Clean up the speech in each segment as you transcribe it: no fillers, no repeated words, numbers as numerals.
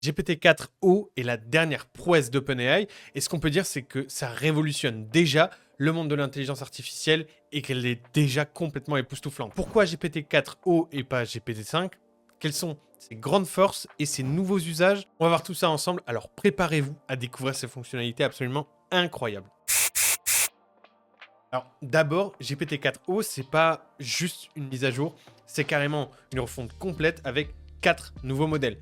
GPT-4o est la dernière prouesse d'OpenAI et ce qu'on peut dire, c'est que ça révolutionne déjà le monde de l'intelligence artificielle et qu'elle est déjà complètement époustouflante. Pourquoi GPT-4o et pas GPT-5 ? Quelles sont ses grandes forces et ses nouveaux usages? On va voir tout ça ensemble, alors préparez-vous à découvrir ces fonctionnalités absolument incroyables. Alors d'abord, GPT-4o, c'est pas juste une mise à jour, c'est carrément une refonte complète avec 4 nouveaux modèles.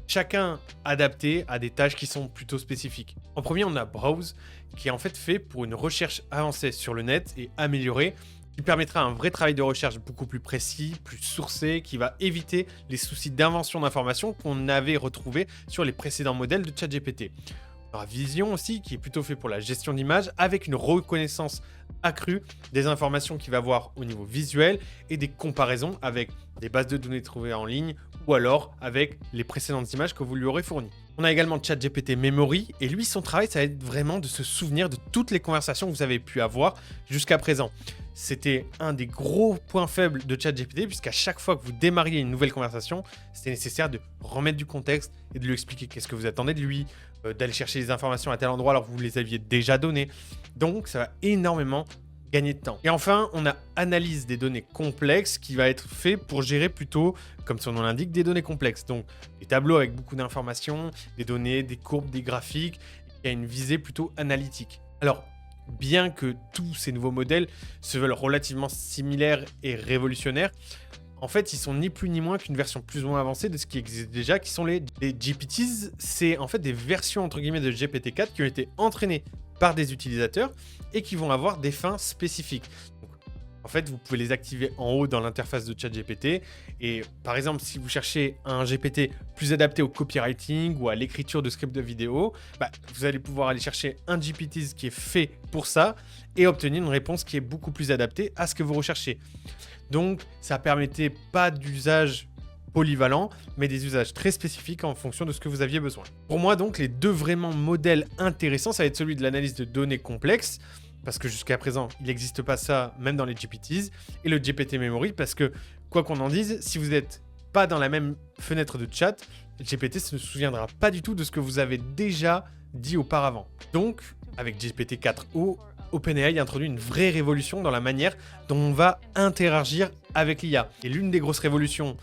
Chacun adapté à des tâches qui sont plutôt spécifiques. En premier, on a Browse, qui est en fait fait pour une recherche avancée sur le net et améliorée, qui permettra un vrai travail de recherche beaucoup plus précis, plus sourcé, qui va éviter les soucis d'invention d'informations qu'on avait retrouvés sur les précédents modèles de ChatGPT. On aura Vision aussi, qui est plutôt fait pour la gestion d'images, avec une reconnaissance accrue des informations qu'il va voir au niveau visuel et des comparaisons avec des bases de données trouvées en ligne ou alors avec les précédentes images que vous lui aurez fournies. On a également ChatGPT Memory et lui, son travail, ça va être vraiment de se souvenir de toutes les conversations que vous avez pu avoir jusqu'à présent. C'était un des gros points faibles de ChatGPT puisqu'à chaque fois que vous démarriez une nouvelle conversation, c'était nécessaire de remettre du contexte et de lui expliquer qu'est-ce que vous attendez de lui, d'aller chercher les informations à tel endroit alors que vous les aviez déjà données. Donc, ça va énormément gagner de temps. Et enfin, on a analyse des données complexes qui va être fait pour gérer plutôt, comme son nom l'indique, des données complexes. Donc, des tableaux avec beaucoup d'informations, des données, des courbes, des graphiques, qui a une visée plutôt analytique. Alors, bien que tous ces nouveaux modèles se veulent relativement similaires et révolutionnaires, en fait, ils sont ni plus ni moins qu'une version plus ou moins avancée de ce qui existe déjà, qui sont les GPTs. C'est en fait des versions entre guillemets de GPT-4 qui ont été entraînées par des utilisateurs et qui vont avoir des fins spécifiques. Donc, en fait, vous pouvez les activer en haut dans l'interface de ChatGPT. Et par exemple, si vous cherchez un GPT plus adapté au copywriting ou à l'écriture de scripts de vidéo, vous allez pouvoir aller chercher un GPT qui est fait pour ça et obtenir une réponse qui est beaucoup plus adaptée à ce que vous recherchez. Donc, ça permettait pas d'usage polyvalent, mais des usages très spécifiques en fonction de ce que vous aviez besoin. Pour moi, donc, les deux vraiment modèles intéressants, ça va être celui de l'analyse de données complexes, parce que jusqu'à présent, il n'existe pas ça, même dans les GPTs, et le GPT Memory, parce que, quoi qu'on en dise, si vous n'êtes pas dans la même fenêtre de chat, GPT ne se souviendra pas du tout de ce que vous avez déjà dit auparavant. Donc, avec GPT-4o, OpenAI introduit une vraie révolution dans la manière dont on va interagir avec l'IA. Et l'une des grosses révolutions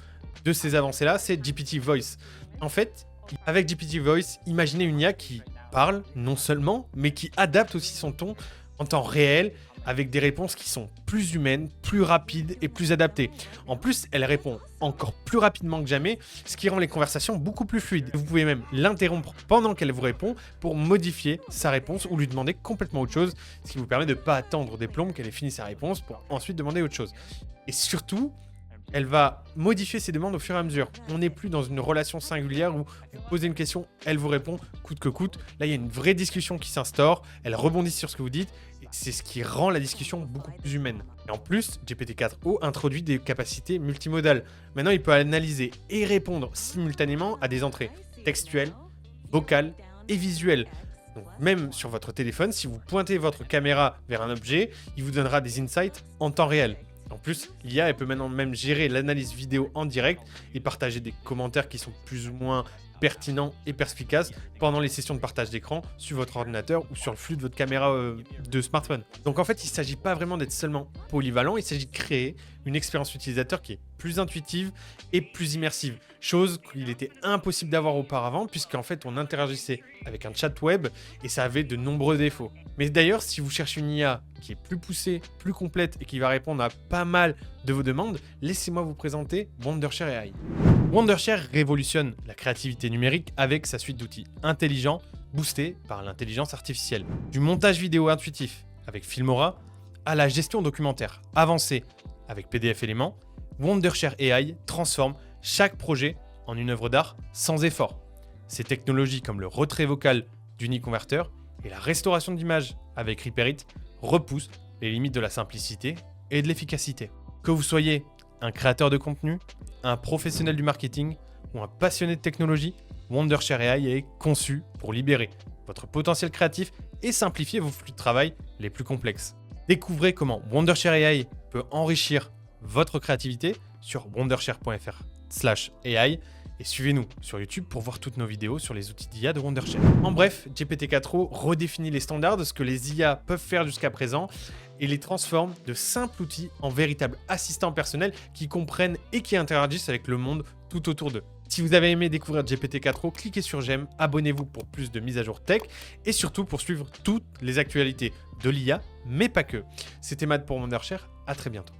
de ces avancées-là, c'est GPT Voice. En fait, avec GPT Voice, imaginez une IA qui parle, non seulement, mais qui adapte aussi son ton en temps réel, avec des réponses qui sont plus humaines, plus rapides et plus adaptées. En plus, elle répond encore plus rapidement que jamais, ce qui rend les conversations beaucoup plus fluides. Vous pouvez même l'interrompre pendant qu'elle vous répond pour modifier sa réponse ou lui demander complètement autre chose, ce qui vous permet de ne pas attendre des plombes qu'elle ait fini sa réponse pour ensuite demander autre chose. Et surtout, elle va modifier ses demandes au fur et à mesure. On n'est plus dans une relation singulière où vous posez une question, elle vous répond coûte que coûte. Là, il y a une vraie discussion qui s'instaure, elle rebondit sur ce que vous dites, et c'est ce qui rend la discussion beaucoup plus humaine. Et en plus, GPT-4o introduit des capacités multimodales. Maintenant, il peut analyser et répondre simultanément à des entrées textuelles, vocales et visuelles. Donc, même sur votre téléphone, si vous pointez votre caméra vers un objet, il vous donnera des insights en temps réel. En plus, l'IA elle peut maintenant même gérer l'analyse vidéo en direct et partager des commentaires qui sont plus ou moins pertinents et perspicaces pendant les sessions de partage d'écran sur votre ordinateur ou sur le flux de votre caméra de smartphone. Donc en fait, il ne s'agit pas vraiment d'être seulement polyvalent, il s'agit de créer une expérience utilisateur qui est plus intuitive et plus immersive. Chose qu'il était impossible d'avoir auparavant puisqu'en fait, on interagissait avec un chat web et ça avait de nombreux défauts. Mais d'ailleurs, si vous cherchez une IA qui est plus poussée, plus complète et qui va répondre à pas mal de vos demandes, laissez-moi vous présenter Wondershare AI. Wondershare révolutionne la créativité numérique avec sa suite d'outils intelligents boostés par l'intelligence artificielle. Du montage vidéo intuitif avec Filmora à la gestion documentaire avancée avec PDF Éléments, Wondershare AI transforme chaque projet en une œuvre d'art sans effort. Ces technologies comme le retrait vocal d'Uniconverter et la restauration d'images avec Reaper-It repoussent les limites de la simplicité et de l'efficacité. Que vous soyez un créateur de contenu, un professionnel du marketing ou un passionné de technologie, Wondershare AI est conçu pour libérer votre potentiel créatif et simplifier vos flux de travail les plus complexes. Découvrez comment Wondershare AI peut enrichir votre créativité sur wondershare.fr/AI. Et Et suivez-nous sur YouTube pour voir toutes nos vidéos sur les outils d'IA de Wondershare. En bref, GPT-4o redéfinit les standards de ce que les IA peuvent faire jusqu'à présent et les transforme de simples outils en véritables assistants personnels qui comprennent et qui interagissent avec le monde tout autour d'eux. Si vous avez aimé découvrir GPT-4o, cliquez sur j'aime, abonnez-vous pour plus de mises à jour tech et surtout pour suivre toutes les actualités de l'IA, mais pas que. C'était Matt pour Wondershare, à très bientôt.